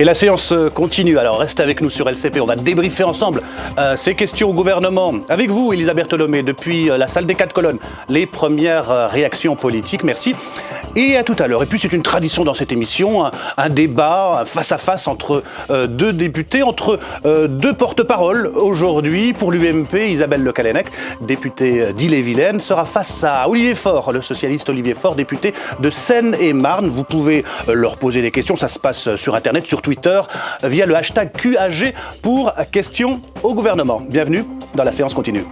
Et la séance continue, alors reste avec nous sur LCP, on va débriefer ensemble ces questions au gouvernement. Avec vous, Elisabeth Tholomé, depuis la salle des 4 colonnes, les premières réactions politiques, merci. Et à tout à l'heure. Et puis c'est une tradition dans cette émission, un débat, un face-à-face entre deux députés, entre deux porte-paroles. Aujourd'hui, pour l'UMP, Isabelle Le Callennec, députée d'Ille-et-Vilaine, sera face à Olivier Faure, le socialiste Olivier Faure, député de Seine-et-Marne. Vous pouvez leur poser des questions, ça se passe sur Internet, sur Twitter, via le hashtag QAG pour questions au gouvernement. Bienvenue dans la séance continue.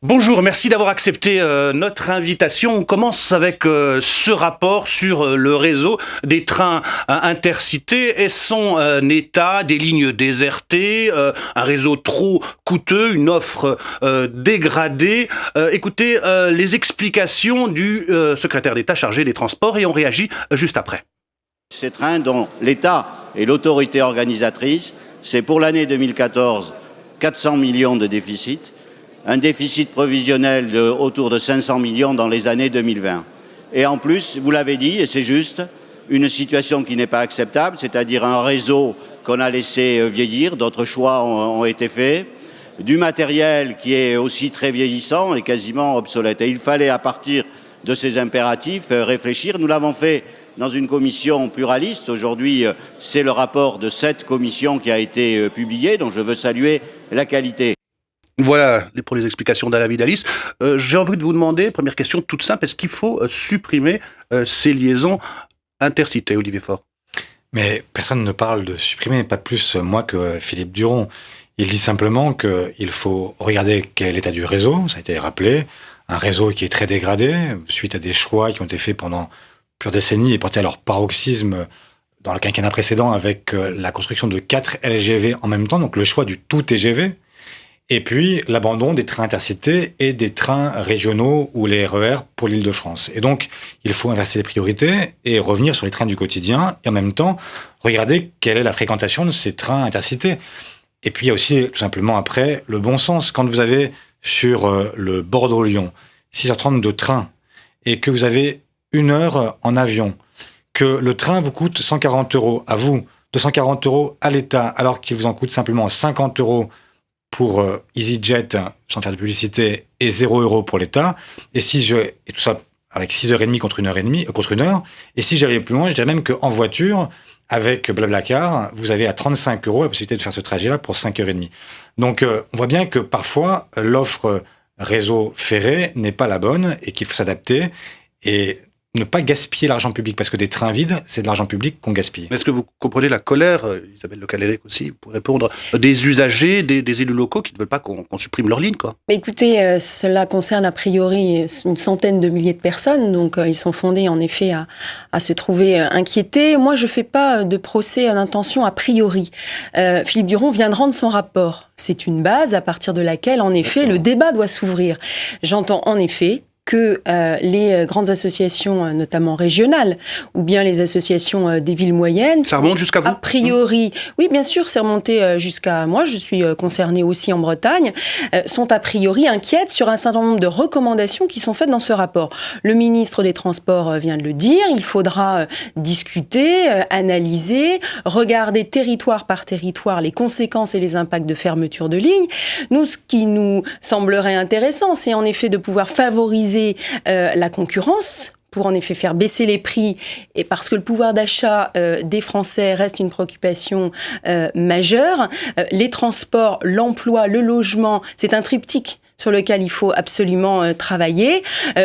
Bonjour, merci d'avoir accepté notre invitation. On commence avec ce rapport sur le réseau des trains intercités et son état, des lignes désertées, un réseau trop coûteux, une offre dégradée. Écoutez les explications du secrétaire d'État chargé des Transports et on réagit juste après. Ces trains dont l'État est l'autorité organisatrice, c'est pour l'année 2014 400 millions de déficit. Un déficit provisionnel de autour de 500 millions dans les années 2020. Et en plus, vous l'avez dit, et c'est juste, une situation qui n'est pas acceptable, c'est-à-dire un réseau qu'on a laissé vieillir, d'autres choix ont été faits, du matériel qui est aussi très vieillissant et quasiment obsolète. Et il fallait, à partir de ces impératifs, réfléchir. Nous l'avons fait dans une commission pluraliste. Aujourd'hui, c'est le rapport de cette commission qui a été publié, dont je veux saluer la qualité. Voilà pour les explications d'Alain Vidalis. J'ai envie de vous demander, première question toute simple, est-ce qu'il faut supprimer ces liaisons intercités, Olivier Faure ? Mais personne ne parle de supprimer, pas plus moi que Philippe Duron. Il dit simplement qu'il faut regarder quel est l'état du réseau, ça a été rappelé, un réseau qui est très dégradé, suite à des choix qui ont été faits pendant plusieurs décennies et portés à leur paroxysme dans le quinquennat précédent avec la construction de 4 LGV en même temps, donc le choix du tout TGV. Et puis, l'abandon des trains intercités et des trains régionaux ou les RER pour l'Île-de-France. Et donc, il faut inverser les priorités et revenir sur les trains du quotidien et en même temps, regarder quelle est la fréquentation de ces trains intercités. Et puis, il y a aussi, tout simplement, après, le bon sens. Quand vous avez sur le Bordeaux-Lyon 6h30 de train et que vous avez 1 heure en avion, que le train vous coûte 140 € à vous, 240 € à l'État, alors qu'il vous en coûte simplement 50 € pour EasyJet, sans faire de publicité, et 0 € pour l'État. Et tout ça avec 6h30 contre 1h30, contre 1 heure. Et si j'allais plus loin, je dirais même qu'en voiture, avec Blablacar, vous avez à 35 € la possibilité de faire ce trajet-là pour 5h30. Donc, on voit bien que parfois, l'offre réseau ferré n'est pas la bonne et qu'il faut s'adapter et ne pas gaspiller l'argent public, parce que des trains vides, c'est de l'argent public qu'on gaspille. Est-ce que vous comprenez la colère, Isabelle Le Callennec aussi, pour répondre, des usagers, des élus locaux qui ne veulent pas qu'on supprime leur ligne, quoi ? Écoutez, cela concerne a priori une centaine de milliers de personnes, donc ils sont fondés en effet à se trouver inquiétés. Moi, je ne fais pas de procès à l'intention a priori. Philippe Duron vient de rendre son rapport. C'est une base à partir de laquelle, en effet, le débat doit s'ouvrir. J'entends en effet que les grandes associations, notamment régionales, ou bien les associations des villes moyennes... Ça remonte jusqu'à vous ? A priori, oui, bien sûr, c'est remonté jusqu'à moi, je suis concernée aussi en Bretagne, sont a priori inquiètes sur un certain nombre de recommandations qui sont faites dans ce rapport. Le ministre des Transports vient de le dire, il faudra discuter, analyser, regarder territoire par territoire les conséquences et les impacts de fermeture de lignes. Nous, ce qui nous semblerait intéressant, c'est en effet de pouvoir favoriser la concurrence pour en effet faire baisser les prix et parce que le pouvoir d'achat des Français reste une préoccupation majeure. Les transports, l'emploi, le logement, c'est un triptyque sur lequel il faut absolument travailler.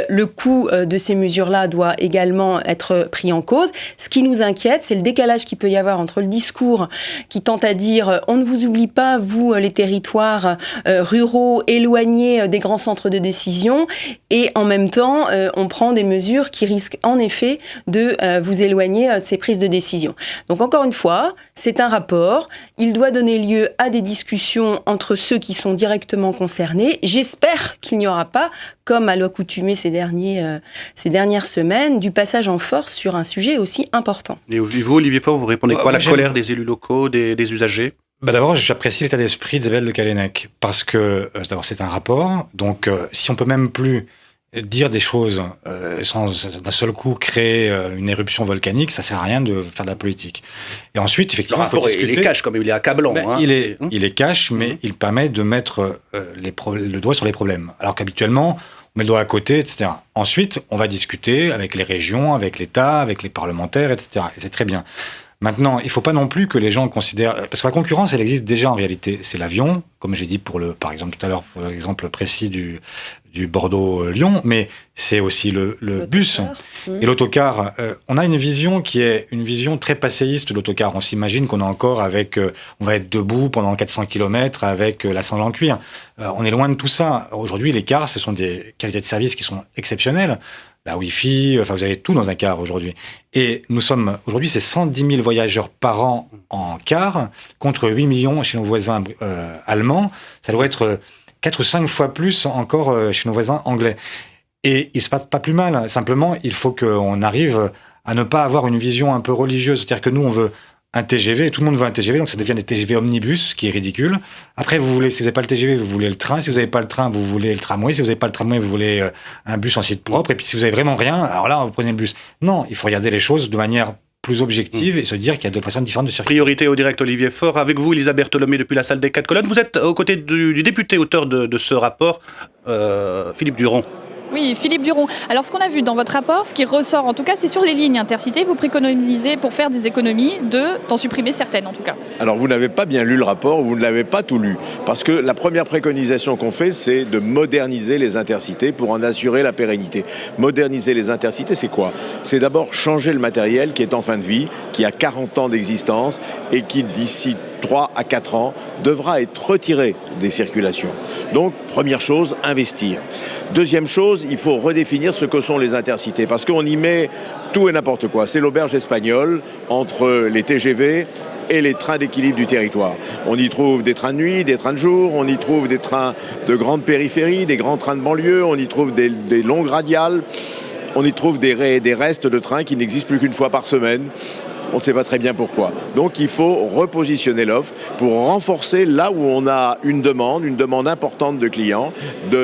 Le coût de ces mesures-là doit également être pris en cause. Ce qui nous inquiète, c'est le décalage qu'il peut y avoir entre le discours qui tente à dire « on ne vous oublie pas, vous, les territoires ruraux éloignés des grands centres de décision » et en même temps, on prend des mesures qui risquent en effet de vous éloigner de ces prises de décision. Donc encore une fois, c'est un rapport. Il doit donner lieu à des discussions entre ceux qui sont directement concernés. J'espère qu'il n'y aura pas, comme à l'accoutumée ces dernières semaines, du passage en force sur un sujet aussi important. Et vous, Olivier Faure, vous répondez quoi à la colère des élus locaux, des usagers ? D'abord, j'apprécie l'état d'esprit d'Isabelle Le Callennec, parce que d'abord c'est un rapport, donc si on peut même plus dire des choses sans d'un seul coup créer une éruption volcanique, ça sert à rien de faire de la politique. Et ensuite, Le effectivement, il faut rapport, discuter. il est cash, comme il est accablant. Ben, hein. il est cash, mais il permet de mettre le doigt sur les problèmes. Alors qu'habituellement, on met le doigt à côté, etc. Ensuite, on va discuter avec les régions, avec l'État, avec les parlementaires, etc. Et c'est très bien. Maintenant, il ne faut pas non plus que les gens considèrent... Parce que la concurrence, elle existe déjà en réalité. C'est l'avion, comme j'ai dit par exemple tout à l'heure, pour l'exemple précis du Bordeaux-Lyon, mais c'est aussi le bus et l'autocar. On a une vision qui est une vision très passéiste de l'autocar. On s'imagine qu'on est encore avec... on va être debout pendant 400 km avec la sangle en cuir. On est loin de tout ça. Aujourd'hui, les cars, ce sont des qualités de service qui sont exceptionnelles. La Wi-Fi, enfin, vous avez tout dans un car aujourd'hui. Et nous sommes, aujourd'hui, c'est 110 000 voyageurs par an en car, contre 8 millions chez nos voisins allemands. Ça doit être 4 ou 5 fois plus encore chez nos voisins anglais. Et il se passe pas plus mal. Simplement, il faut qu'on arrive à ne pas avoir une vision un peu religieuse. C'est-à-dire que nous, on veut un TGV, et tout le monde veut un TGV, donc ça devient des TGV omnibus, ce qui est ridicule. Après, si vous n'avez pas le TGV, vous voulez le train. Si vous n'avez pas le train, vous voulez le tramway. Si vous n'avez pas le tramway, vous voulez un bus en site propre. Et puis, si vous n'avez vraiment rien, alors là, vous prenez le bus. Non, il faut regarder les choses de manière plus objective et se dire qu'il y a deux façons différentes de circuler. Priorité au direct, Olivier Faure. Avec vous, Elisa Bertholomé, depuis la salle des 4 colonnes. Vous êtes aux côtés du député auteur de ce rapport, Philippe Duron. Oui, Philippe Duron. Alors, ce qu'on a vu dans votre rapport, ce qui ressort en tout cas, c'est sur les lignes intercités. Vous préconisez, pour faire des économies, d'en supprimer certaines en tout cas. Alors, vous n'avez pas bien lu le rapport, vous ne l'avez pas tout lu. Parce que la première préconisation qu'on fait, c'est de moderniser les intercités pour en assurer la pérennité. Moderniser les intercités, c'est quoi ? C'est d'abord changer le matériel qui est en fin de vie, qui a 40 ans d'existence et qui, d'ici 3 à 4 ans, devra être retiré des circulations. Donc, première chose, investir. Deuxième chose, il faut redéfinir ce que sont les intercités, parce qu'on y met tout et n'importe quoi. C'est l'auberge espagnole entre les TGV et les trains d'équilibre du territoire. On y trouve des trains de nuit, des trains de jour, on y trouve des trains de grande périphérie, des grands trains de banlieue, on y trouve des longues radiales, on y trouve des restes de trains qui n'existent plus qu'une fois par semaine. On ne sait pas très bien pourquoi. Donc il faut repositionner l'offre pour renforcer là où on a une demande importante de clients,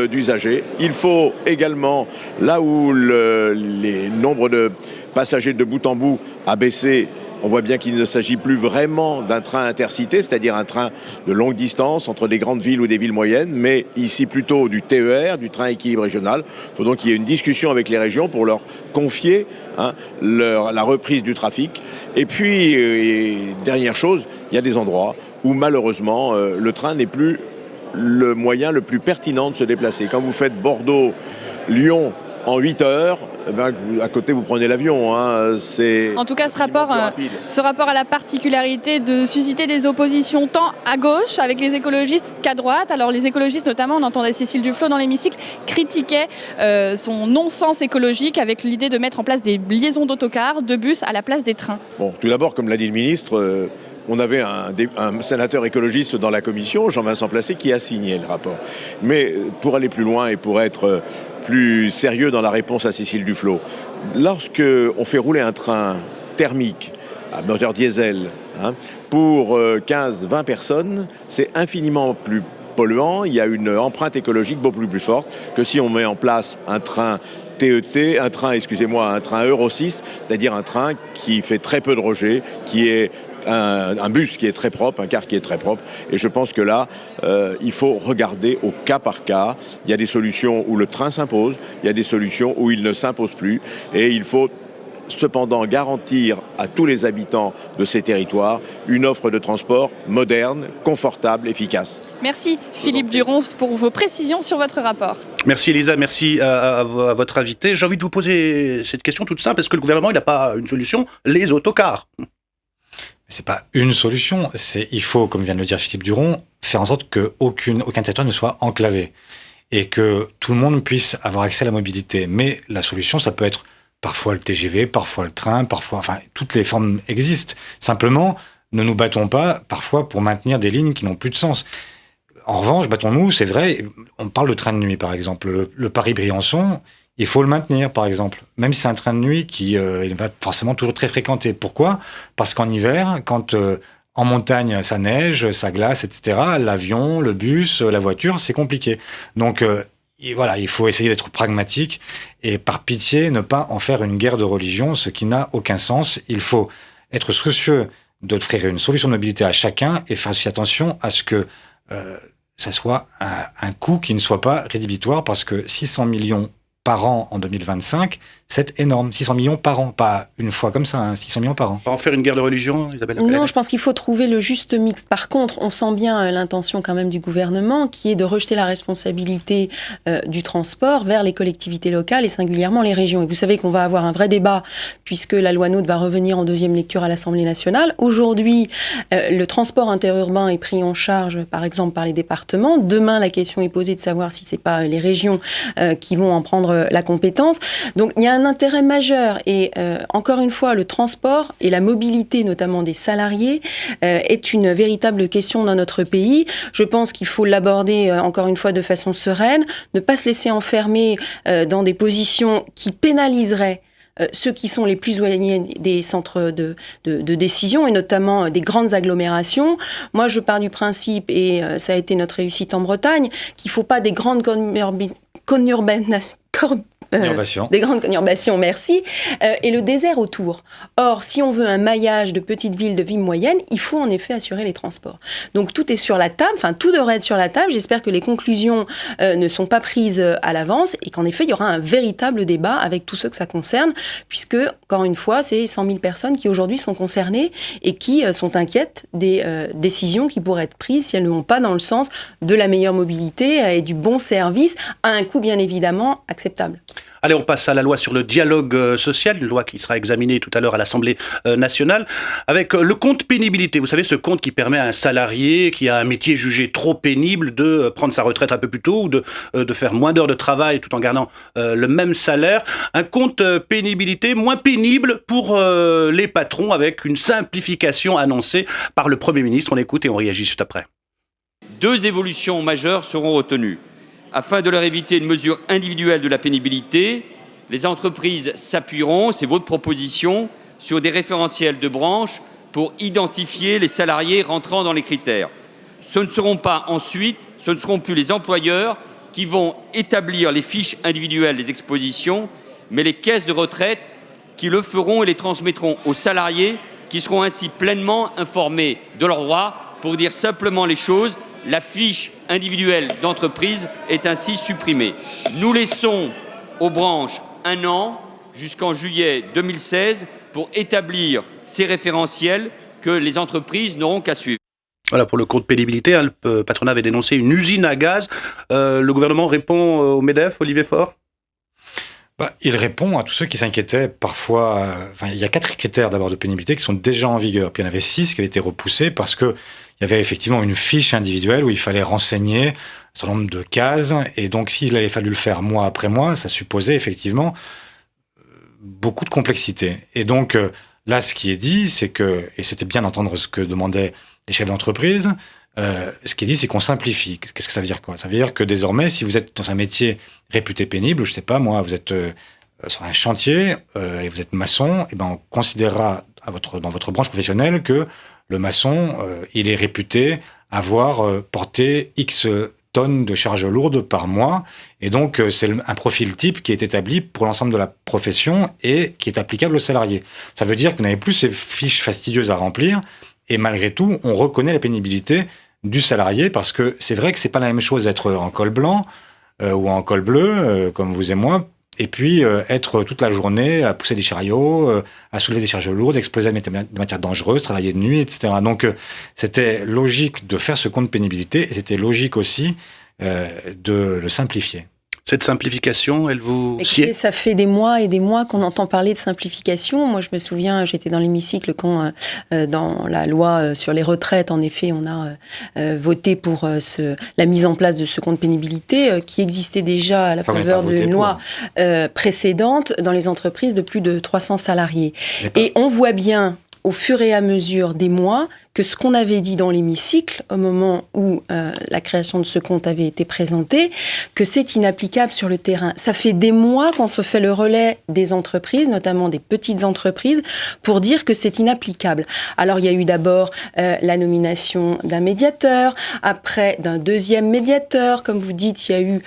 d'usagers. Il faut également, là où les nombres de passagers de bout en bout a baissé, on voit bien qu'il ne s'agit plus vraiment d'un train intercité, c'est-à-dire un train de longue distance entre des grandes villes ou des villes moyennes, mais ici plutôt du TER, du train équilibre régional. Il faut donc qu'il y ait une discussion avec les régions pour leur confier la reprise du trafic. Et puis, dernière chose, il y a des endroits où malheureusement le train n'est plus le moyen le plus pertinent de se déplacer. Quand vous faites Bordeaux-Lyon en 8 heures, à côté vous prenez l'avion. En tout cas, ce rapport a la particularité de susciter des oppositions tant à gauche avec les écologistes qu'à droite. Alors les écologistes, notamment, on entendait Cécile Duflot dans l'hémicycle, critiquaient son non-sens écologique avec l'idée de mettre en place des liaisons d'autocars, de bus à la place des trains. Bon, tout d'abord, comme l'a dit le ministre, on avait un sénateur écologiste dans la commission, Jean-Vincent Placé, qui a signé le rapport. Mais pour aller plus loin et pour être plus sérieux dans la réponse à Cécile Duflot, lorsque on fait rouler un train thermique à moteur diesel pour 15-20 personnes, c'est infiniment plus polluant. Il y a une empreinte écologique beaucoup plus forte que si on met en place un train TET, un train Euro 6, c'est-à-dire un train qui fait très peu de rejets, qui est un bus qui est très propre, un car qui est très propre. Et je pense que là, il faut regarder au cas par cas. Il y a des solutions où le train s'impose, il y a des solutions où il ne s'impose plus. Et il faut cependant garantir à tous les habitants de ces territoires une offre de transport moderne, confortable, efficace. Merci Philippe Duron pour vos précisions sur votre rapport. Merci Elisa, merci à votre invité. J'ai envie de vous poser cette question toute simple. Est-ce que le gouvernement n'a pas une solution ? Les autocars. C'est pas une solution, il faut, comme vient de le dire Philippe Duron, faire en sorte qu'aucun territoire ne soit enclavé et que tout le monde puisse avoir accès à la mobilité. Mais la solution, ça peut être parfois le TGV, parfois le train, toutes les formes existent. Simplement, ne nous battons pas parfois pour maintenir des lignes qui n'ont plus de sens. En revanche, battons-nous, c'est vrai, on parle de train de nuit par exemple, le Paris-Briançon, il faut le maintenir, par exemple, même si c'est un train de nuit qui n'est pas forcément toujours très fréquenté. Pourquoi ? Parce qu'en hiver, quand en montagne ça neige, ça glace, etc., l'avion, le bus, la voiture, c'est compliqué. Donc, voilà, il faut essayer d'être pragmatique et par pitié ne pas en faire une guerre de religion, ce qui n'a aucun sens. Il faut être soucieux d'offrir une solution de mobilité à chacun et faire aussi attention à ce que ça soit un coût qui ne soit pas rédhibitoire, parce que 600 millions par an en 2025, c'est énorme. 600 millions par an, pas une fois comme ça, 600 millions par an. Pas en faire une guerre de religion, Isabelle? Non, je pense qu'il faut trouver le juste mix. Par contre, on sent bien l'intention quand même du gouvernement, qui est de rejeter la responsabilité du transport vers les collectivités locales et singulièrement les régions. Et vous savez qu'on va avoir un vrai débat, puisque la loi NOTRe va revenir en deuxième lecture à l'Assemblée nationale. Aujourd'hui, le transport interurbain est pris en charge, par exemple, par les départements. Demain, la question est posée de savoir si c'est pas les régions qui vont en prendre la compétence. Donc, il y a un intérêt majeur et encore une fois, le transport et la mobilité, notamment des salariés, est une véritable question dans notre pays. Je pense qu'il faut l'aborder encore une fois de façon sereine, ne pas se laisser enfermer dans des positions qui pénaliseraient ceux qui sont les plus éloignés des centres de décision et notamment des grandes agglomérations. Moi, je pars du principe, et ça a été notre réussite en Bretagne, qu'il ne faut pas des grandes des grandes conurbations, merci, et le désert autour. Or, si on veut un maillage de petites villes, de villes moyennes, il faut en effet assurer les transports. Donc tout est sur la table, enfin tout devrait être sur la table. J'espère que les conclusions ne sont pas prises à l'avance et qu'en effet, il y aura un véritable débat avec tous ceux que ça concerne, puisque, encore une fois, c'est 100 000 personnes qui aujourd'hui sont concernées et qui sont inquiètes des décisions qui pourraient être prises si elles ne vont pas dans le sens de la meilleure mobilité et du bon service, à un coût bien évidemment acceptable. Allez, on passe à la loi sur le dialogue social, une loi qui sera examinée tout à l'heure à l'Assemblée nationale, avec le compte pénibilité. Vous savez, ce compte qui permet à un salarié qui a un métier jugé trop pénible de prendre sa retraite un peu plus tôt ou de faire moins d'heures de travail tout en gardant le même salaire. Un compte pénibilité moins pénible pour les patrons, avec une simplification annoncée par le Premier ministre. On écoute et on réagit juste après. 2 évolutions majeures seront retenues. Afin de leur éviter une mesure individuelle de la pénibilité, les entreprises s'appuieront, c'est votre proposition, sur des référentiels de branche pour identifier les salariés rentrant dans les critères. Ce ne seront plus les employeurs qui vont établir les fiches individuelles des expositions, mais les caisses de retraite qui le feront et les transmettront aux salariés, qui seront ainsi pleinement informés de leurs droits. Pour dire simplement les choses, la fiche individuelle d'entreprise est ainsi supprimée. Nous laissons aux branches 1 an, jusqu'en juillet 2016, pour établir ces référentiels que les entreprises n'auront qu'à suivre. Voilà, pour le compte pénibilité, le patronat avait dénoncé une usine à gaz. Le gouvernement répond au MEDEF, Olivier Faure? Il répond à tous ceux qui s'inquiétaient parfois. Il y a 4 critères d'abord de pénibilité qui sont déjà en vigueur. Puis il y en avait 6 qui avaient été repoussés parce qu'il y avait effectivement une fiche individuelle où il fallait renseigner un certain nombre de cases. Et donc, s'il avait fallu le faire mois après mois, ça supposait effectivement beaucoup de complexité. Et donc, là, ce qui est dit, c'est que, et c'était bien d'entendre ce que demandaient les chefs d'entreprise, ce qui est dit, c'est qu'on simplifie. Qu'est-ce que ça veut dire, quoi? Ça veut dire que désormais, si vous êtes dans un métier réputé pénible, je sais pas moi, vous êtes sur un chantier et vous êtes maçon, et ben on considérera dans votre branche professionnelle que le maçon, il est réputé avoir porté X tonnes de charges lourdes par mois, et donc c'est un profil type qui est établi pour l'ensemble de la profession et qui est applicable aux salariés. Ça veut dire que vous n'avez plus ces fiches fastidieuses à remplir, et malgré tout, on reconnaît la pénibilité du salarié, parce que c'est vrai que c'est pas la même chose d'être en col blanc ou en col bleu, comme vous et moi, et puis être toute la journée à pousser des chariots, à soulever des charges lourdes, exposer à des matières dangereuses, travailler de nuit, etc. Donc c'était logique de faire ce compte pénibilité, et c'était logique aussi de le simplifier. Cette simplification, elle vous sied? Ça fait des mois et des mois qu'on entend parler de simplification. Moi, je me souviens, j'étais dans l'hémicycle quand, dans la loi sur les retraites, en effet, on a voté pour la mise en place de ce compte pénibilité qui existait déjà à la faveur d'une loi précédente dans les entreprises de plus de 300 salariés. Et on voit bien, au fur et à mesure des mois, que ce qu'on avait dit dans l'hémicycle au moment où la création de ce compte avait été présentée, que c'est inapplicable sur le terrain. Ça fait des mois qu'on se fait le relais des entreprises, notamment des petites entreprises, pour dire que c'est inapplicable. Alors il y a eu d'abord la nomination d'un médiateur, après d'un deuxième médiateur, comme vous dites, il y a eu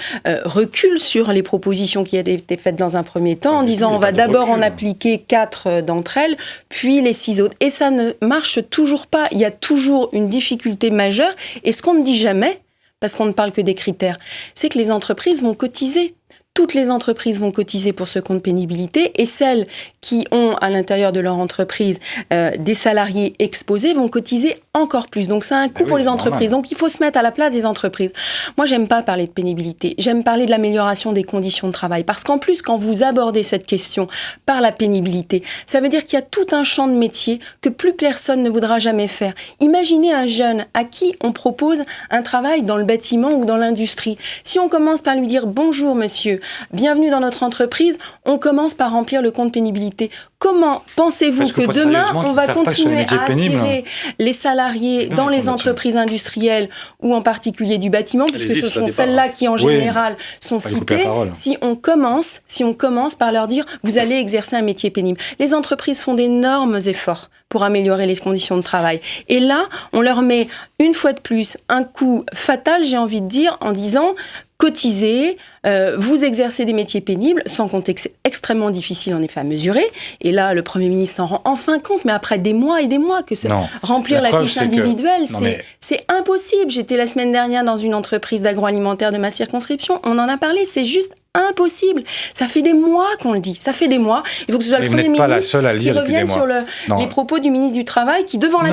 recul sur les propositions qui avaient été faites dans un premier temps, en disant on va d'abord en appliquer 4 d'entre elles, puis les 6 autres. Et ça ne marche toujours pas. Il y a toujours une difficulté majeure. Et ce qu'on ne dit jamais, parce qu'on ne parle que des critères, c'est que les entreprises vont cotiser. Toutes les entreprises vont cotiser pour ce compte pénibilité et celles qui ont à l'intérieur de leur entreprise des salariés exposés vont cotiser encore plus. Donc c'est un coût pour les entreprises. Donc il faut se mettre à la place des entreprises. Moi, j'aime pas parler de pénibilité. J'aime parler de l'amélioration des conditions de travail. Parce qu'en plus, quand vous abordez cette question par la pénibilité, ça veut dire qu'il y a tout un champ de métiers que plus personne ne voudra jamais faire. Imaginez un jeune à qui on propose un travail dans le bâtiment ou dans l'industrie. Si on commence par lui dire « Bonjour monsieur, bienvenue dans notre entreprise », on commence par remplir le compte pénibilité. Comment pensez-vous que demain, on va continuer à attirer les salariés dans les entreprises industrielles ou en particulier du bâtiment, puisque ce sont celles-là qui, en général, sont citées, si on commence par leur dire « vous allez exercer un métier pénible ». Les entreprises font d'énormes efforts pour améliorer les conditions de travail. Et là, on leur met, une fois de plus, un coup fatal, j'ai envie de dire, en disant « cotisez, vous exercez des métiers pénibles », sans compter que c'est extrêmement difficile en effet à mesurer. Et là, le Premier ministre s'en rend enfin compte, mais après des mois et des mois que remplir la fiche individuelle, c'est impossible. J'étais la semaine dernière dans une entreprise d'agroalimentaire de ma circonscription, on en a parlé, c'est juste impossible. Ça fait des mois qu'on le dit. Ça fait des mois. Il faut que ce soit le Premier ministre qui revienne sur les propos du ministre du Travail qui, devant la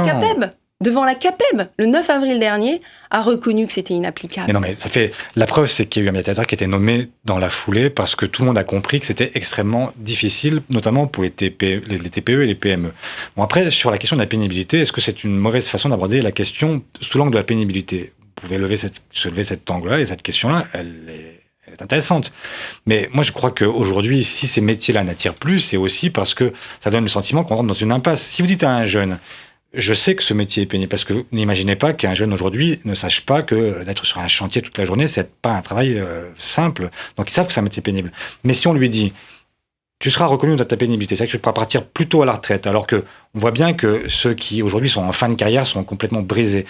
CAPEB, le 9 avril dernier, a reconnu que c'était inapplicable. Mais non, mais la preuve, c'est qu'il y a eu un médiateur qui a été nommé dans la foulée parce que tout le monde a compris que c'était extrêmement difficile, notamment pour les TPE et les PME. Bon, après, sur la question de la pénibilité, est-ce que c'est une mauvaise façon d'aborder la question sous l'angle de la pénibilité ? Vous pouvez se lever cet angle-là et cette question-là, elle est intéressante. Mais moi, je crois qu'aujourd'hui, si ces métiers-là n'attirent plus, c'est aussi parce que ça donne le sentiment qu'on rentre dans une impasse. Si vous dites à un jeune, je sais que ce métier est pénible, parce que vous n'imaginez pas qu'un jeune aujourd'hui ne sache pas que d'être sur un chantier toute la journée, c'est pas un travail simple. Donc ils savent que c'est un métier pénible. Mais si on lui dit, tu seras reconnu dans ta pénibilité, c'est-à-dire que tu pourras partir plus tôt à la retraite, alors que on voit bien que ceux qui aujourd'hui sont en fin de carrière sont complètement brisés.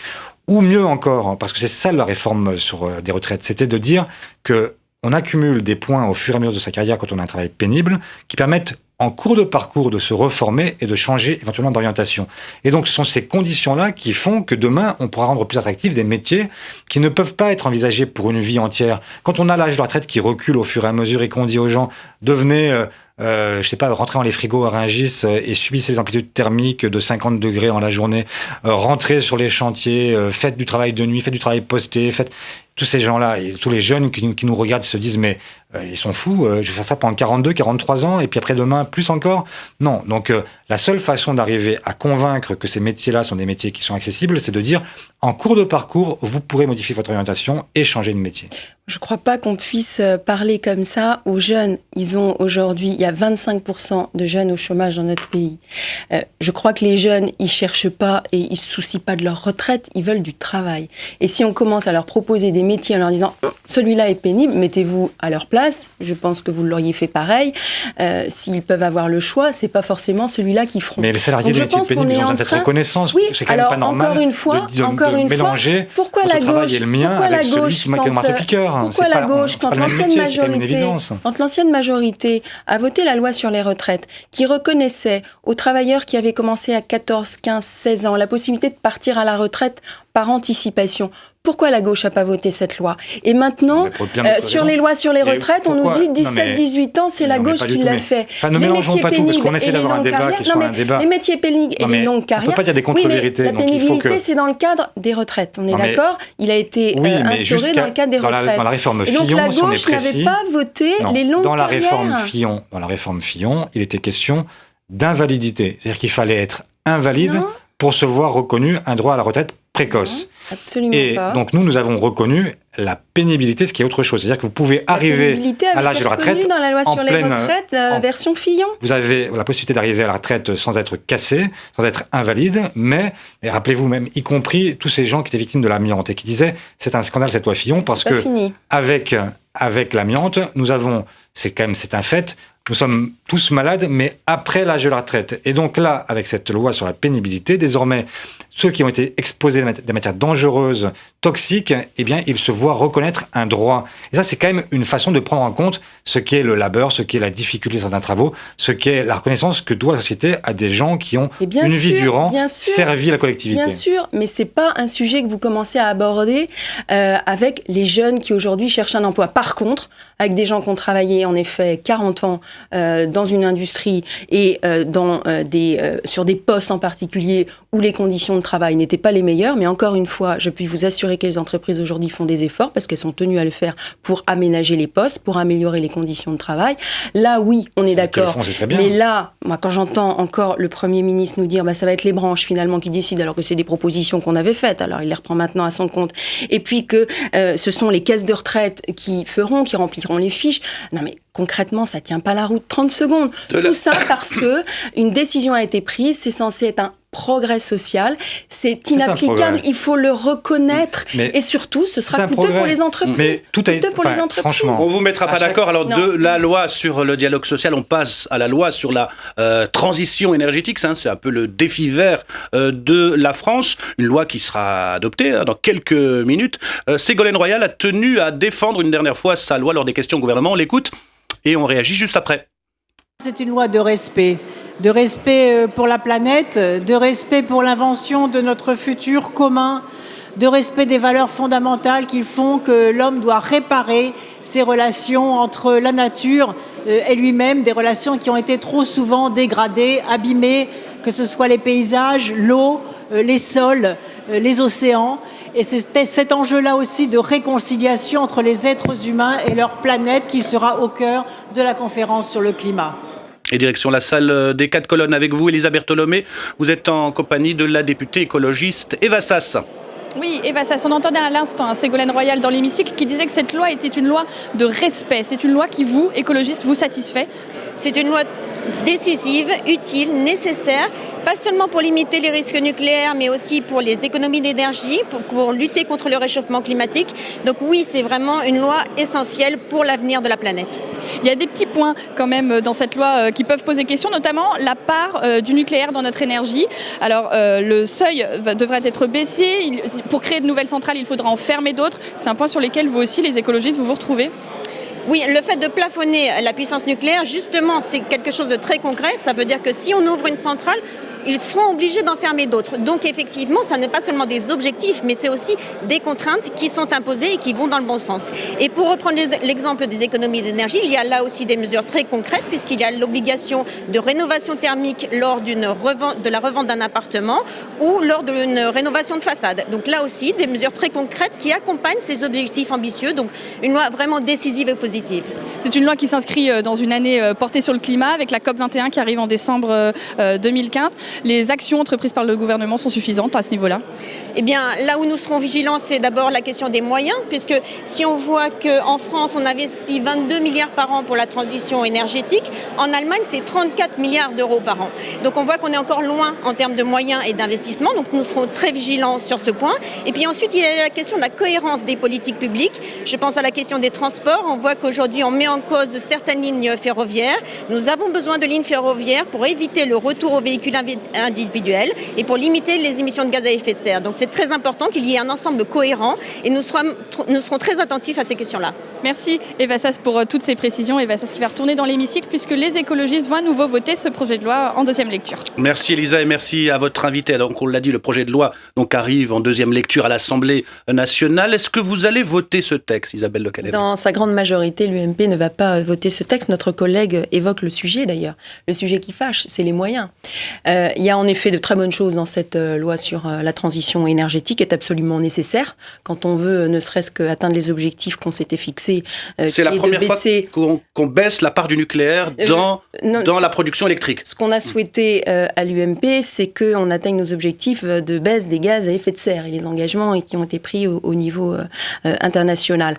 Ou mieux encore, parce que c'est ça la réforme sur des retraites, c'était de dire que on accumule des points au fur et à mesure de sa carrière quand on a un travail pénible qui permettent en cours de parcours de se reformer et de changer éventuellement d'orientation. Et donc ce sont ces conditions-là qui font que demain on pourra rendre plus attractifs des métiers qui ne peuvent pas être envisagés pour une vie entière. Quand on a l'âge de la retraite qui recule au fur et à mesure et qu'on dit aux gens devenez rentrez dans les frigos à Rungis et subissez les amplitudes thermiques de 50 degrés dans la journée, rentrez sur les chantiers, faites du travail de nuit, faites du travail posté, tous ces gens-là et tous les jeunes qui nous regardent se disent mais ils sont fous, je vais faire ça pendant 42, 43 ans et puis après demain plus encore. Non, donc la seule façon d'arriver à convaincre que ces métiers-là sont des métiers qui sont accessibles, c'est de dire en cours de parcours, vous pourrez modifier votre orientation et changer de métier. Je ne crois pas qu'on puisse parler comme ça aux jeunes. Il y a 25% de jeunes au chômage dans notre pays. Je crois que les jeunes, ils cherchent pas et ils se soucient pas de leur retraite, ils veulent du travail. Et si on commence à leur proposer des métiers en leur disant celui-là est pénible, mettez-vous à leur place, je pense que vous l'auriez fait pareil. S'ils peuvent avoir le choix, c'est pas forcément celui-là qu'ils feront. Mais les salariés des métiers pénibles, ils ont besoin de cette reconnaissance. Oui, c'est quand même pas normal encore une fois, mélanger pourquoi votre la travail gauche, et le mien avec celui qui m'a marqué piqueur. Pourquoi la gauche, quand l'ancienne majorité a voté la loi sur les retraites, qui reconnaissait aux travailleurs qui avaient commencé à 14, 15, 16 ans la possibilité de partir à la retraite par anticipation, pourquoi la gauche n'a pas voté cette loi ? Et maintenant, sur les lois sur les retraites, on nous dit 17, 18 ans, c'est la gauche qui l'a fait. Ne mélangeons pas tout, parce qu'on essaie d'avoir un débat qui soit un débat. Les métiers pénibles et les longues carrières. On ne peut pas dire des contre-vérités. La pénibilité, c'est dans le cadre des retraites. On est d'accord ? Il a été instauré dans le cadre des retraites. Dans la réforme Fillon, et donc la gauche n'avait pas voté les longues carrières. Dans la réforme Fillon, il était question d'invalidité. C'est-à-dire qu'il fallait être invalide pour se voir reconnu un droit à la retraite précoce. Absolument Et pas. donc nous avons reconnu la pénibilité, ce qui est autre chose. C'est-à-dire que vous pouvez arriver à l'âge de la retraite dans la loi en sur les pleine- retraites, en- version Fillon. Vous avez la possibilité d'arriver à la retraite sans être cassé, sans être invalide, mais rappelez-vous même, y compris tous ces gens qui étaient victimes de l'amiante et qui disaient c'est un scandale cette loi Fillon parce C'est pas que fini. avec l'amiante, c'est un fait, nous sommes tous malades, mais après l'âge de la retraite. Et donc là, avec cette loi sur la pénibilité, désormais, ceux qui ont été exposés à des matières dangereuses, toxiques, eh bien, ils se voient reconnaître un droit. Et ça, c'est quand même une façon de prendre en compte ce qu'est le labeur, ce qu'est la difficulté de certains travaux, ce qu'est la reconnaissance que doit la société à des gens qui ont Et vie durant bien sûr, servi la collectivité. Bien sûr, mais c'est pas un sujet que vous commencez à aborder avec les jeunes qui aujourd'hui cherchent un emploi. Par contre, avec des gens qui ont travaillé en effet 40 ans dans une industrie et sur des postes en particulier où les conditions de travail n'étaient pas les meilleures, mais encore une fois, je puis vous assurer que les entreprises aujourd'hui font des efforts parce qu'elles sont tenues à le faire pour aménager les postes, pour améliorer les conditions de travail. Là, oui, on est d'accord. Font, c'est très bien. Mais là, moi, quand j'entends encore le Premier ministre nous dire ça va être les branches finalement qui décident, alors que c'est des propositions qu'on avait faites, alors il les reprend maintenant à son compte, et puis que ce sont les caisses de retraite qui rempliront les fiches. Non mais concrètement, ça tient pas la route 30 secondes. Tout ça parce que une décision a été prise, c'est censé être un progrès social, c'est inapplicable, il faut le reconnaître, et surtout, ce sera coûteux pour les entreprises. Mais Franchement, on vous mettra pas d'accord. Alors de la loi sur le dialogue social, on passe à la loi sur la transition énergétique. C'est un peu le défi vert de la France. Une loi qui sera adoptée dans quelques minutes. Ségolène Royal a tenu à défendre une dernière fois sa loi lors des questions au gouvernement. On l'écoute et on réagit juste après. C'est une loi de respect pour la planète, de respect pour l'invention de notre futur commun, de respect des valeurs fondamentales qui font que l'homme doit réparer ses relations entre la nature et lui-même, des relations qui ont été trop souvent dégradées, abîmées, que ce soit les paysages, l'eau, les sols, les océans. Et c'est cet enjeu-là aussi de réconciliation entre les êtres humains et leur planète qui sera au cœur de la conférence sur le climat. Et direction la salle des 4 colonnes avec vous, Élisa Bertholomé. Vous êtes en compagnie de la députée écologiste Eva Sas. Oui, Eva Sas, on entendait à l'instant Ségolène Royal dans l'hémicycle qui disait que cette loi était une loi de respect. C'est une loi qui, vous, écologiste, vous satisfait ? C'est une loi décisive, utile, nécessaire, pas seulement pour limiter les risques nucléaires, mais aussi pour les économies d'énergie, pour lutter contre le réchauffement climatique. Donc oui, c'est vraiment une loi essentielle pour l'avenir de la planète. Il y a des petits points quand même dans cette loi qui peuvent poser question, notamment la part du nucléaire dans notre énergie. Alors le seuil devrait être baissé. Pour créer de nouvelles centrales, il faudra en fermer d'autres. C'est un point sur lequel vous aussi, les écologistes, vous vous retrouvez ? Oui, le fait de plafonner la puissance nucléaire, justement, c'est quelque chose de très concret. Ça veut dire que si on ouvre une centrale, ils seront obligés d'en fermer d'autres. Donc effectivement, ça n'est pas seulement des objectifs, mais c'est aussi des contraintes qui sont imposées et qui vont dans le bon sens. Et pour reprendre l'exemple des économies d'énergie, il y a là aussi des mesures très concrètes, puisqu'il y a l'obligation de rénovation thermique lors de la revente d'un appartement ou lors d'une rénovation de façade. Donc là aussi, des mesures très concrètes qui accompagnent ces objectifs ambitieux. Donc une loi vraiment décisive et positive. C'est une loi qui s'inscrit dans une année portée sur le climat, avec la COP21 qui arrive en décembre 2015. Les actions entreprises par le gouvernement sont suffisantes à ce niveau-là ? Eh bien, là où nous serons vigilants, c'est d'abord la question des moyens, puisque si on voit qu'en France, on investit 22 milliards par an pour la transition énergétique, en Allemagne, c'est 34 milliards d'euros par an. Donc on voit qu'on est encore loin en termes de moyens et d'investissement, donc nous serons très vigilants sur ce point. Et puis ensuite, il y a la question de la cohérence des politiques publiques. Je pense à la question des transports. On voit qu'aujourd'hui, on met en cause certaines lignes ferroviaires. Nous avons besoin de lignes ferroviaires pour éviter le retour aux véhicules individuels et pour limiter les émissions de gaz à effet de serre. Donc c'est très important qu'il y ait un ensemble cohérent et nous serons très attentifs à ces questions-là. Merci Eva Sas pour toutes ces précisions. Eva Sas qui va retourner dans l'hémicycle puisque les écologistes vont à nouveau voter ce projet de loi en deuxième lecture. Merci Élisa et merci à votre invité. Donc on l'a dit, le projet de loi arrive en deuxième lecture à l'Assemblée nationale. Est-ce que vous allez voter ce texte, Isabelle Le Calais ? Dans sa grande majorité, l'UMP ne va pas voter ce texte. Notre collègue évoque le sujet d'ailleurs. Le sujet qui fâche, c'est les moyens. Il y a en effet de très bonnes choses dans cette loi sur la transition énergétique, est absolument nécessaire quand on veut ne serait-ce qu'atteindre les objectifs qu'on s'était fixés. annoncé. C'est la première fois qu'on baisse la part du nucléaire dans la production électrique. Ce qu'on a souhaité à l'UMP, c'est qu'on atteigne nos objectifs de baisse des gaz à effet de serre et les engagements qui ont été pris au niveau international.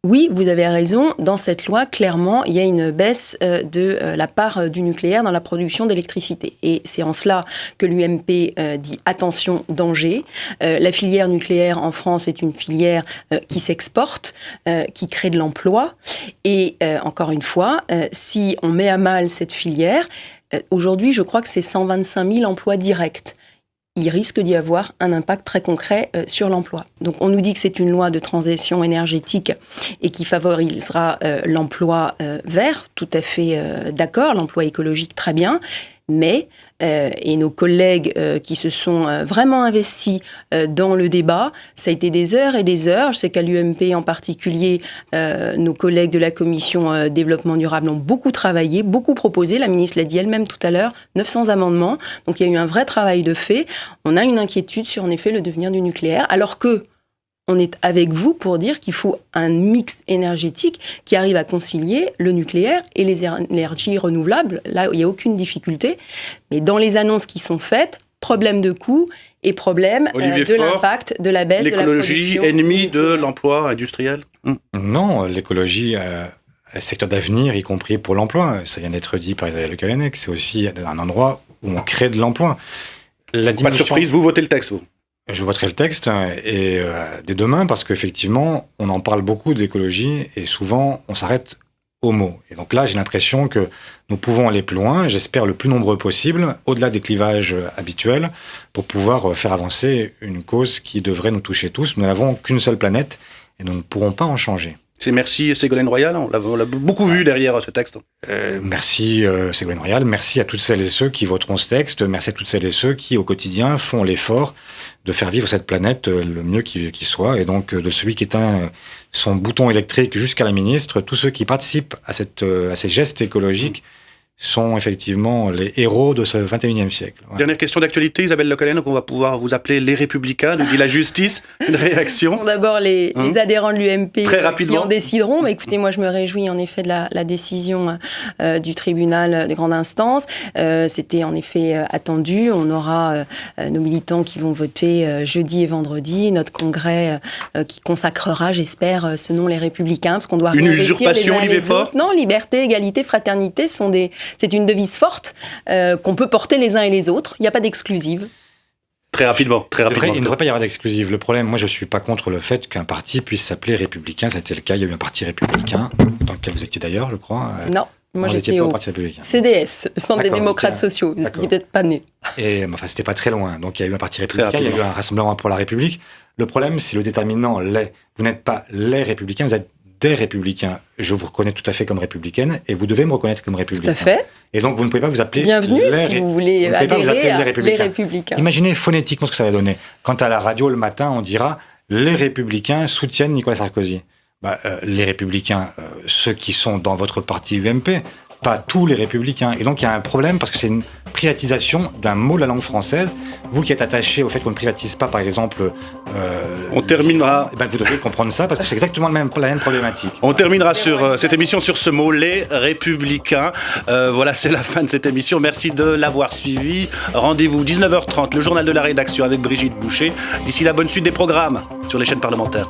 Oui, vous avez raison, dans cette loi, clairement, il y a une baisse de la part du nucléaire dans la production d'électricité. Et c'est en cela que l'UMP dit attention, danger. La filière nucléaire en France est une filière qui s'exporte, qui crée de l'emploi. Et encore une fois, si on met à mal cette filière, aujourd'hui, je crois que c'est 125 000 emplois directs. Il risque d'y avoir un impact très concret sur l'emploi. Donc on nous dit que c'est une loi de transition énergétique et qui favorisera l'emploi vert, tout à fait d'accord, l'emploi écologique très bien, mais, et nos collègues qui se sont vraiment investis dans le débat, ça a été des heures et des heures. Je sais qu'à l'UMP en particulier, nos collègues de la commission développement durable ont beaucoup travaillé, beaucoup proposé. La ministre l'a dit elle-même tout à l'heure, 900 amendements. Donc il y a eu un vrai travail de fait. On a une inquiétude sur en effet le devenir du nucléaire, alors que on est avec vous pour dire qu'il faut un mix énergétique qui arrive à concilier le nucléaire et les énergies renouvelables. Là, il n'y a aucune difficulté. Mais dans les annonces qui sont faites, problème de coût et problème de l'impact de la baisse de la production. L'écologie, ennemie de l'emploi industriel ? Non, l'écologie, un secteur d'avenir, y compris pour l'emploi. Ça vient d'être dit par Isabelle Le Callennec. C'est aussi un endroit où on crée de l'emploi. Pas de surprise, vous votez le texte, vous ? Je voterai le texte et dès demain parce qu'effectivement, on en parle beaucoup d'écologie et souvent, on s'arrête aux mots. Et donc là, j'ai l'impression que nous pouvons aller plus loin, j'espère le plus nombreux possible, au-delà des clivages habituels, pour pouvoir faire avancer une cause qui devrait nous toucher tous. Nous n'avons qu'une seule planète et nous ne pourrons pas en changer. Merci Ségolène Royal, on l'a beaucoup vu derrière ce texte. Merci Ségolène Royal, merci à toutes celles et ceux qui voteront ce texte, merci à toutes celles et ceux qui au quotidien font l'effort de faire vivre cette planète le mieux qui soit, et donc de celui qui éteint son bouton électrique jusqu'à la ministre, tous ceux qui participent à ces gestes écologiques sont effectivement les héros de ce 21e siècle. Ouais. Dernière question d'actualité, Isabelle Le Callennec, on va pouvoir vous appeler les Républicains, nous dit la justice. Une réaction ? Ce sont d'abord les adhérents de l'UMP qui en décideront. Mais écoutez, moi je me réjouis en effet de la décision du tribunal de grande instance. C'était en effet attendu. On aura nos militants qui vont voter jeudi et vendredi, notre congrès qui consacrera, j'espère, ce nom les Républicains, parce qu'on doit réinvestir les uns et les autres. Non, liberté, égalité, fraternité sont c'est une devise forte qu'on peut porter les uns et les autres. Il n'y a pas d'exclusive. Très rapidement. Il ne devrait pas y avoir d'exclusive. Le problème, moi, je ne suis pas contre le fait qu'un parti puisse s'appeler républicain. Ça a été le cas. Il y a eu un parti républicain, dans lequel vous étiez d'ailleurs, je crois. Non. Moi, j'étais au CDS, le Centre des démocrates sociaux. Vous n'étiez peut-être pas né. Et enfin, c'était pas très loin. Donc, il y a eu un parti républicain, il y a eu un Rassemblement pour la République. Le problème, c'est le déterminant, les. Vous n'êtes pas les républicains, vous êtes des républicains. Je vous reconnais tout à fait comme républicaine et vous devez me reconnaître comme républicain. Tout à fait. Et donc, vous ne pouvez pas vous appeler... Bienvenue si vous voulez adhérer à les républicains. Imaginez phonétiquement ce que ça va donner. Quand à la radio, le matin, on dira « Les républicains soutiennent Nicolas Sarkozy ». Les républicains, ceux qui sont dans votre parti UMP, pas tous les républicains. Et donc, il y a un problème parce que c'est une privatisation d'un mot de la langue française. Vous qui êtes attaché au fait qu'on ne privatise pas, par exemple... on terminera... vous devriez comprendre ça parce que c'est exactement la même problématique. On terminera sur cette émission sur ce mot, les républicains. Voilà, c'est la fin de cette émission. Merci de l'avoir suivi. Rendez-vous 19h30, le journal de la rédaction avec Brigitte Boucher. D'ici là, bonne suite des programmes sur les chaînes parlementaires.